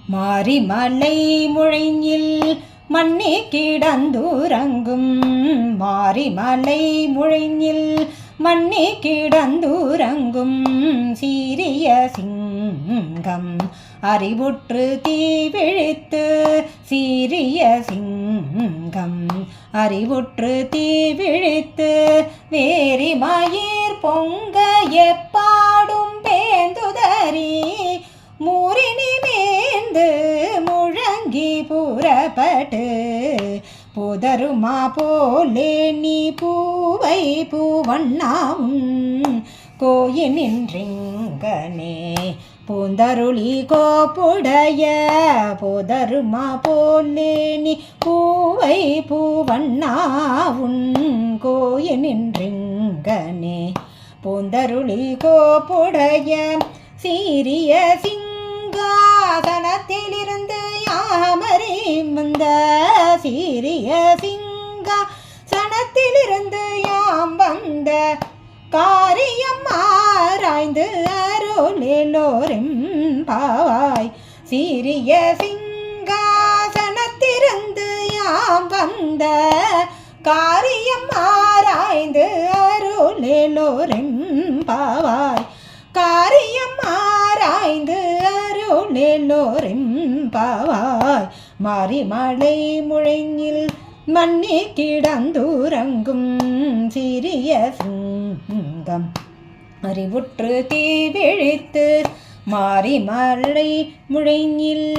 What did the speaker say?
மாரிமலை முழைஞ்சில் மண்ணி கிடந்துறங்கும் மாரிமலை முழைஞ்சில் மண்ணி கிடந்துறங்கும் சீரிய சிங்கம் அறிவுற்று தீவிழித்து சீரிய சிங்கம் அறிவுற்று தீவிழித்து வேரி மயிர் பொங்க எப்பாடும் பேந்துதறி மூரினி மேந்து முழங்கி புறப்பட்டு புதருமா போலே நீ பூவை பூவண்ணாவும் கோயினின்றிங்கனே பூந்தருளி கோப்புடைய புதருமா போலே நீ பூவை பூவண்ணாவும் கோயினின்றிங்கனே பூந்தருளி கோப்புடைய சீரிய சிங்காசனத்திலிருந்து யாமறி வந்த சீரிய சிங்காசனத்திலிருந்து யாம் வந்த காரியம் ஆராய்ந்து அருளெல்லோரும் பாவாய் சீரிய சிங்காசனத்திலிருந்து யாம் வந்த காரியம் ஆராய்ந்து அருளெல்லோரும் பாவாய் காரியம் ஆராய்ந்து அருளெல்லோரும் பாவாய் மாரிமலை முழைஞ்சில் மண்ணி கிடந்துறங்கும் சிறிய சிங்கம் அறிவுற்று தீவிழித்து மாரிமலை முழைஞ்சில்